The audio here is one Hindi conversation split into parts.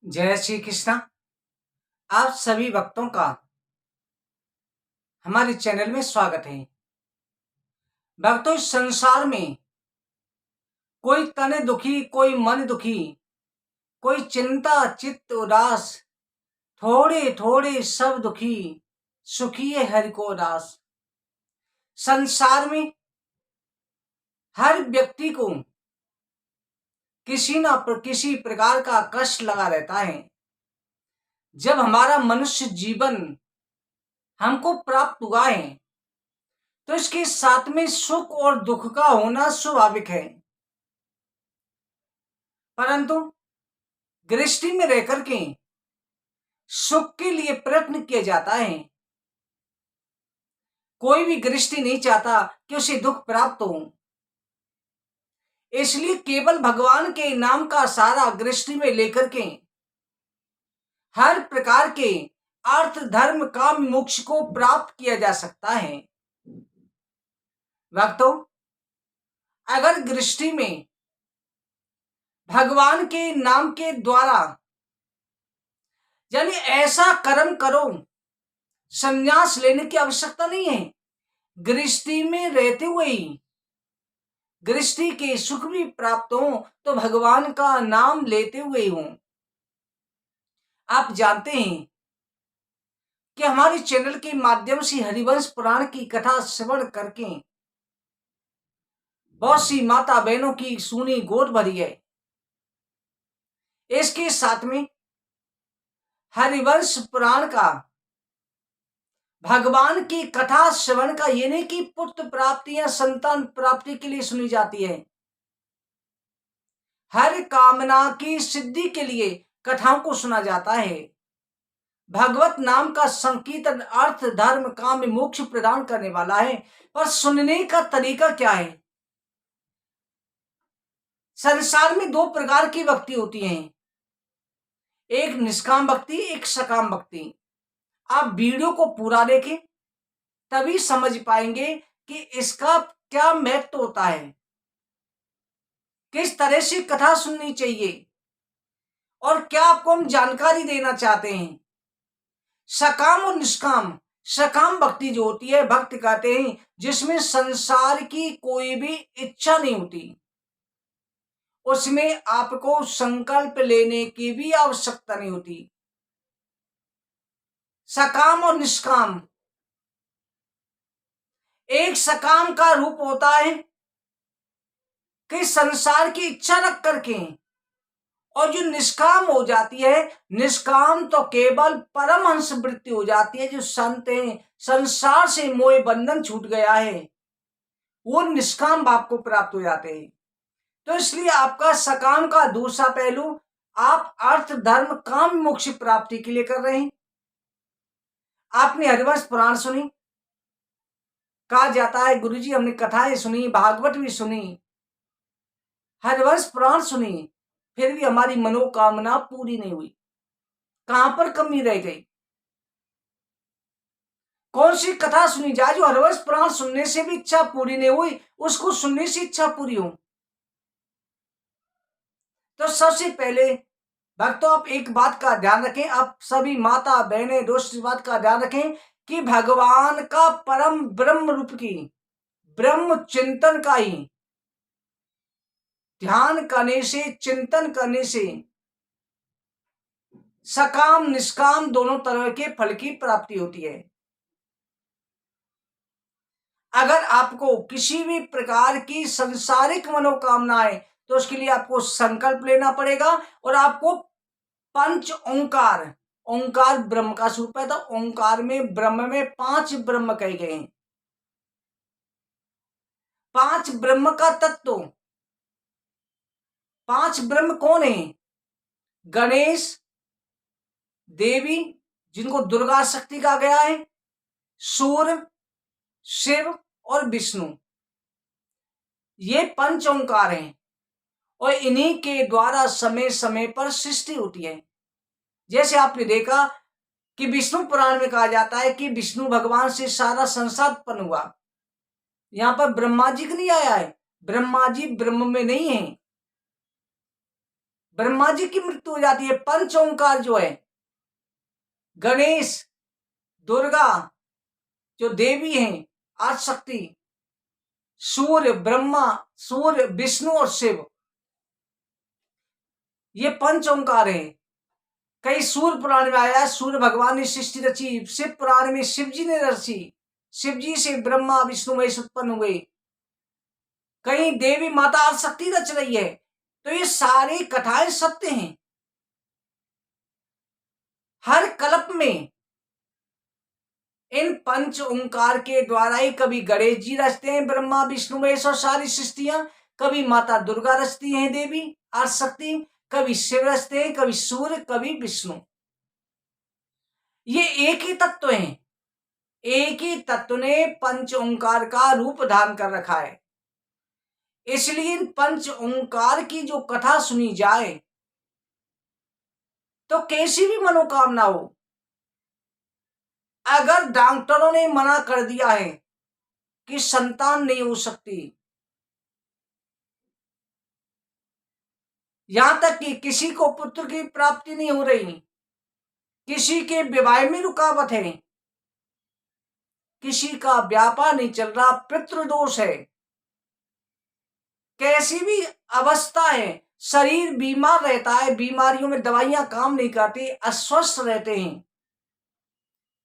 जय श्री कृष्णा। आप सभी भक्तों का हमारे चैनल में स्वागत है। भक्तों, इस संसार में कोई तन दुखी, कोई मन दुखी, कोई चिंता चित्त उदास, थोड़े थोड़े सब दुखी, सुखी है हरि को दास। संसार में हर व्यक्ति को किसी न किसी प्रकार का कष्ट लगा रहता है। जब हमारा मनुष्य जीवन हमको प्राप्त हुआ है तो इसके साथ में सुख और दुख का होना स्वाभाविक है, परंतु गृहस्थी में रह करके सुख के लिए प्रयत्न किया जाता है। कोई भी गृहस्थी नहीं चाहता कि उसे दुख प्राप्त हो, इसलिए केवल भगवान के नाम का सहारा गृहस्थी में लेकर के हर प्रकार के अर्थ धर्म काम मोक्ष को प्राप्त किया जा सकता है। भक्तों, अगर गृहस्थी में भगवान के नाम के द्वारा यानी ऐसा कर्म करो, संन्यास लेने की आवश्यकता नहीं है। गृहस्थी में रहते हुए ही गृहस्थी के सुख भी प्राप्त हो तो भगवान का नाम लेते हुए हो। आप जानते हैं कि हमारे चैनल के माध्यम से हरिवंश पुराण की कथा श्रवण करके बहुत सी माता बहनों की सुनी गोद भरी है। इसके साथ में हरिवंश पुराण का भगवान की कथा श्रवण का ये नहीं कि पुत्र प्राप्ति या संतान प्राप्ति के लिए सुनी जाती है। हर कामना की सिद्धि के लिए कथाओं को सुना जाता है। भगवत नाम का संकीर्तन अर्थ धर्म काम मोक्ष प्रदान करने वाला है, पर सुनने का तरीका क्या है? संसार में दो प्रकार की भक्ति होती हैं, एक निष्काम भक्ति, एक सकाम भक्ति। आप वीडियो को पूरा देखें तभी समझ पाएंगे कि इसका क्या महत्व होता है, किस तरह से कथा सुननी चाहिए और क्या आपको हम जानकारी देना चाहते हैं। सकाम और निष्काम, सकाम भक्ति जो होती है, भक्त कहते हैं जिसमें संसार की कोई भी इच्छा नहीं होती, उसमें आपको संकल्प लेने की भी आवश्यकता नहीं होती। सकाम और निष्काम, एक सकाम का रूप होता है कि संसार की इच्छा रख करके, और जो निष्काम हो जाती है, निष्काम तो केवल परमहंस वृत्ति हो जाती है। जो संत हैं, संसार से मोह बंधन छूट गया है, वो निष्काम भाव को प्राप्त हो जाते हैं। तो इसलिए आपका सकाम का दूसरा पहलू, आप अर्थ धर्म काम मोक्ष प्राप्ति के लिए कर रहे हैं। आपने हरिवंश पुराण सुनी, कहा जाता है गुरुजी हमने कथाएं सुनी, भागवत भी सुनी, हरिवंश पुराण सुनी, फिर भी हमारी मनोकामना पूरी नहीं हुई। कहां पर कमी रह गई? कौन सी कथा सुनी जाए जो हरिवंश पुराण सुनने से भी इच्छा पूरी नहीं हुई, उसको सुनने से इच्छा पूरी हो? तो सबसे पहले भक्तों, आप एक बात का ध्यान रखें, आप सभी माता बहनें दोस्त, इस बात का ध्यान रखें कि भगवान का परम ब्रह्म रूप की ब्रह्म चिंतन का ही ध्यान करने से, चिंतन करने से सकाम निष्काम दोनों तरह के फल की प्राप्ति होती है। अगर आपको किसी भी प्रकार की संसारिक मनोकामनाएं, तो उसके लिए आपको संकल्प लेना पड़ेगा और आपको पंच ओंकार, ओंकार ब्रह्म का स्वरूप है, तो ओंकार में ब्रह्म में पांच ब्रह्म कहे गए हैं। पांच ब्रह्म का तत्व, पांच ब्रह्म कौन है? गणेश, देवी जिनको दुर्गा शक्ति कहा गया है, सूर्य, शिव और विष्णु, ये पंच ओंकार हैं और इन्हीं के द्वारा समय समय पर सृष्टि होती है। जैसे आपने देखा कि विष्णु पुराण में कहा जाता है कि विष्णु भगवान से सारा संसार उत्पन्न हुआ। यहां पर ब्रह्मा जी का नहीं आया है, ब्रह्मा जी ब्रह्म में नहीं है, ब्रह्मा जी की मृत्यु हो जाती है। पंच ओंकार जो है, गणेश, दुर्गा जो देवी हैं, आदिशक्ति, सूर्य ब्रह्मा, सूर्य विष्णु और शिव, ये पंच ओंकार है। कई सूर्य पुराण में आया, सूर्य भगवान ने सृष्टि रची, शिव पुराण में शिव जी ने रची, शिव जी से ब्रह्मा विष्णु महेश उत्पन्न हुए, कहीं देवी माता आदिशक्ति रच रही है। तो ये सारी कथाएं सत्य हैं। हर कल्प में इन पंच ओंकार के द्वारा ही कभी गणेश जी रचते हैं, ब्रह्मा विष्णु महेश और सारी सृष्टियां, कभी माता दुर्गा रचती हैं देवी आदिशक्ति, कभी शिव रचते हैं, कभी सूर्य, कभी विष्णु। ये एक ही तत्व है, एक ही तत्व ने पंच ओंकार का रूप धारण कर रखा है। इसलिए इन पंच ओंकार की जो कथा सुनी जाए तो कैसी भी मनोकामना हो, अगर डॉक्टरों ने मना कर दिया है कि संतान नहीं हो सकती, यहां तक कि किसी को पुत्र की प्राप्ति नहीं हो रही, किसी के विवाह में रुकावट है, किसी का व्यापार नहीं चल रहा, पितृदोष है, कैसी भी अवस्था है, शरीर बीमार रहता है, बीमारियों में दवाइयां काम नहीं करती, अस्वस्थ रहते हैं,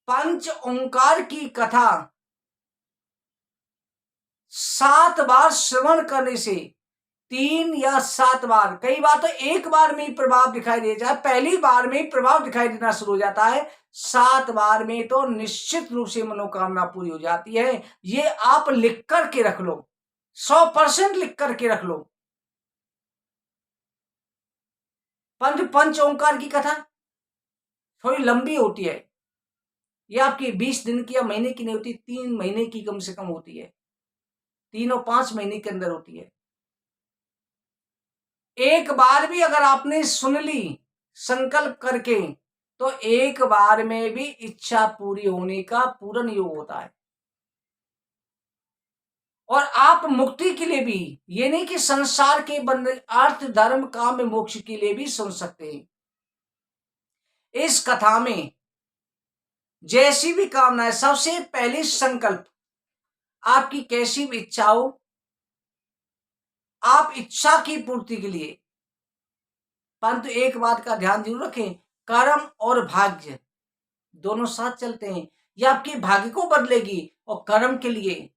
पंच ओंकार की कथा 7 बार श्रवण करने से, 3 या 7 बार, कई बार तो एक बार में ही प्रभाव दिखाई दे जाए, पहली बार में ही प्रभाव दिखाई देना शुरू हो जाता है, 7 बार में तो निश्चित रूप से मनोकामना पूरी हो जाती है। ये आप लिख करके रख लो, 100% लिख करके रख लो। पंच ओंकार की कथा थोड़ी लंबी होती है, ये आपकी 20 दिन की या महीने की नहीं होती, 3 महीने की कम से कम होती है, 3 और 5 महीने के अंदर होती है। एक बार भी अगर आपने सुन ली संकल्प करके, तो एक बार में भी इच्छा पूरी होने का पूर्ण योग होता है। और आप मुक्ति के लिए भी, ये नहीं कि संसार के बंधन, अर्थ धर्म काम मोक्ष के लिए भी सुन सकते हैं। इस कथा में जैसी भी कामना है, सबसे पहले संकल्प, आपकी कैसी भी इच्छा हो, आप इच्छा की पूर्ति के लिए, परंतु एक बात का ध्यान जरूर रखें, कर्म और भाग्य दोनों साथ चलते हैं। ये आपके भाग्य को बदलेगी, और कर्म के लिए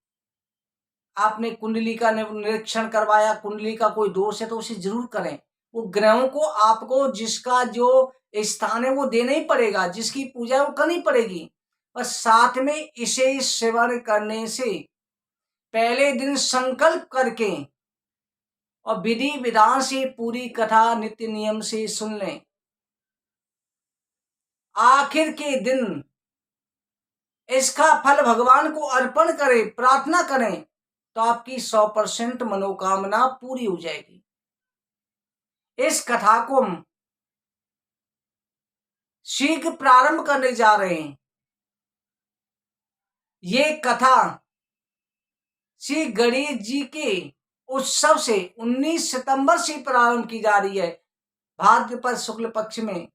आपने कुंडली का निरीक्षण करवाया, कुंडली का कोई दोष है तो उसे जरूर करें। वो ग्रहों को आपको जिसका जो स्थान है वो देना ही पड़ेगा, जिसकी पूजा है वो करनी पड़ेगी। और साथ में इसे सेवन करने से पहले दिन संकल्प करके और विधि विधान से पूरी कथा नित्य नियम से सुन लें, आखिर के दिन इसका फल भगवान को अर्पण करें, प्रार्थना करें, तो आपकी 100% मनोकामना पूरी हो जाएगी। इस कथा को हम शीघ्र प्रारंभ करने जा रहे हैं। ये कथा श्री गणेश जी के उत्सव से 19 सितंबर से प्रारंभ की जा रही है। भाद्रपद शुक्ल पक्ष में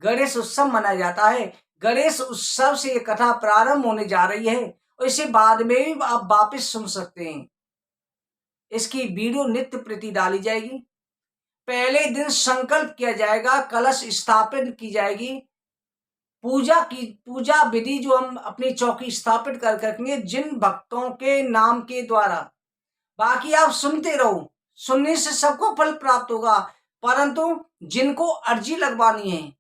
गणेश उत्सव मनाया जाता है। गणेश उत्सव से ये कथा प्रारंभ होने जा रही है, और इसे बाद में भी आप वापस सुन सकते हैं। इसकी वीडियो नित्य प्रति डाली जाएगी। पहले दिन संकल्प किया जाएगा, कलश स्थापित की जाएगी, पूजा विधि जो हम अपनी चौकी स्थापित कर करेंगे जिन भक्तों के नाम के द्वारा। बाकी आप सुनते रहो, सुनने से सबको फल प्राप्त होगा, परंतु जिनको अर्जी लगवानी है,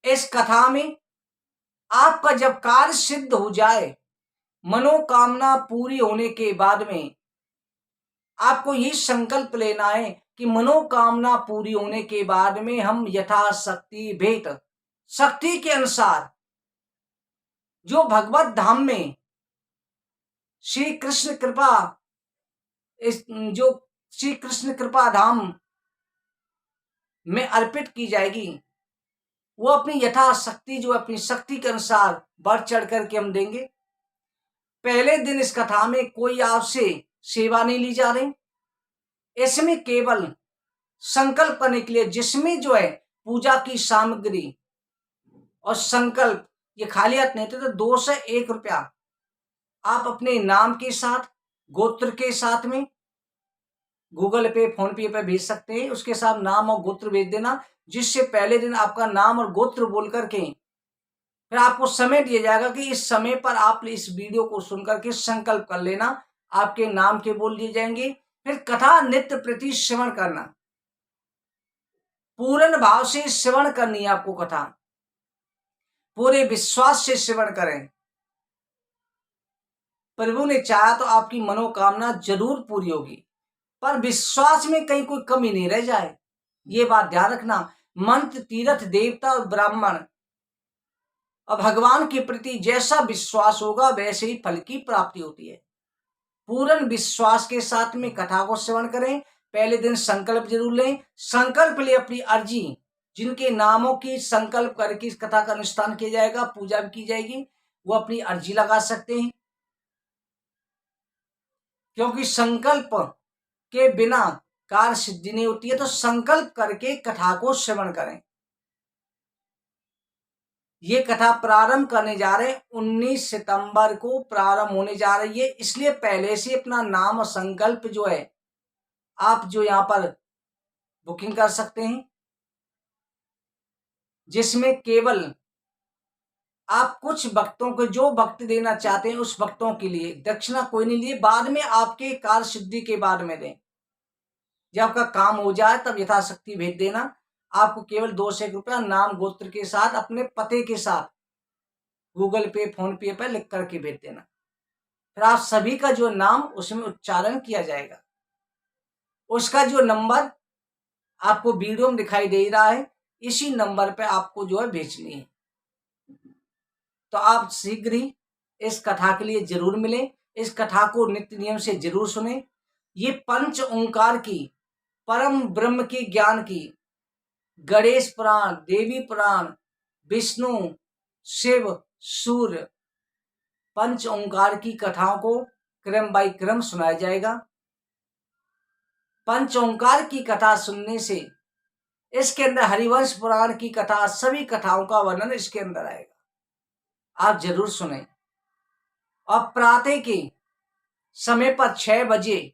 इस कथा में आपका जब कार्य सिद्ध हो जाए, मनोकामना पूरी होने के बाद में आपको ये संकल्प लेना है कि मनोकामना पूरी होने के बाद में हम यथाशक्ति भेंट, शक्ति के अनुसार जो भगवत धाम में श्री कृष्ण कृपा, जो श्री कृष्ण कृपा धाम में अर्पित की जाएगी, वो अपनी यथाशक्ति, जो अपनी शक्ति के अनुसार बढ़ चढ़ करके हम देंगे। पहले दिन इस कथा में कोई आपसे सेवा नहीं ली जा रही, इसमें केवल संकल्प करने के लिए, जिसमें जो है पूजा की सामग्री और संकल्प ये खाली हाथ नहीं थे, तो 2 से 1 रुपया आप अपने नाम के साथ, गोत्र के साथ में गूगल पे, फोन पे पर भेज सकते हैं। उसके साथ नाम और गोत्र भेज देना, जिससे पहले दिन आपका नाम और गोत्र बोल करके फिर आपको समय दिया जाएगा कि इस समय पर आप इस वीडियो को सुन करके संकल्प कर लेना। आपके नाम के बोल दिए जाएंगे। फिर कथा नित्य प्रति श्रवण करना, पूर्ण भाव से श्रवण करनी है आपको कथा, पूरे विश्वास से श्रवण करें। प्रभु ने चाहा तो आपकी मनोकामना जरूर पूरी होगी, पर विश्वास में कहीं कोई कमी नहीं रह जाए, ये बात ध्यान रखना। मंत्र, तीर्थ, देवता और ब्राह्मण और भगवान के प्रति जैसा विश्वास होगा वैसे ही फल की प्राप्ति होती है। पूर्ण विश्वास के साथ में कथा को श्रवण करें। पहले दिन संकल्प जरूर लें। संकल्प ले अपनी अर्जी, जिनके नामों की संकल्प करके इस कथा का अनुष्ठान किया जाएगा, पूजा भी की जाएगी, वो अपनी अर्जी लगा सकते हैं। क्योंकि संकल्प के बिना कार्य सिद्धि नहीं होती है, तो संकल्प करके कथा को श्रवण करें। ये कथा प्रारंभ करने जा रहे हैं, 19 सितंबर को प्रारंभ होने जा रही है, इसलिए पहले से अपना नाम और संकल्प जो है आप जो यहां पर बुकिंग कर सकते हैं, जिसमें केवल आप कुछ भक्तों को, जो भक्त देना चाहते हैं उस भक्तों के लिए दक्षिणा कोई नहीं लिए, बाद में आपके कार्य सिद्धि के बाद में दें। जब आपका काम हो जाए तब यथाशक्ति भेज देना। आपको केवल 2 से 1 रुपया नाम गोत्र के साथ अपने पते के साथ गूगल पे, फोन पे पर लिख करके भेज देना। फिर आप सभी का जो नाम उसमें उच्चारण किया जाएगा। उसका जो नंबर आपको वीडियो में दिखाई दे रहा है, इसी नंबर पे आपको जो है भेजनी है। तो आप शीघ्र ही इस कथा के लिए जरूर मिलें। इस कथा को नित्य नियम से जरूर सुने। ये पंच ओंकार की, परम ब्रह्म के ज्ञान की, गणेश पुराण, देवी पुराण, विष्णु, शिव, सूर्य, पंच ओंकार की कथाओं को क्रम बाय क्रम सुनाया जाएगा। पंच ओंकार की कथा सुनने से इसके अंदर हरिवंश पुराण की कथा, सभी कथाओं का वर्णन इसके अंदर आएगा। आप जरूर सुने। और प्रातः के समय पर 6 बजे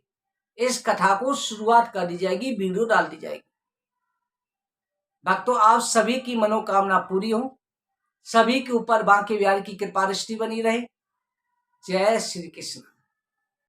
इस कथा को शुरुआत कर दी जाएगी, वीडियो डाल दी जाएगी। भक्तों, आप सभी की मनोकामना पूरी हो, सभी के ऊपर बांके बिहारी की कृपा दृष्टि बनी रहे। जय श्री कृष्ण।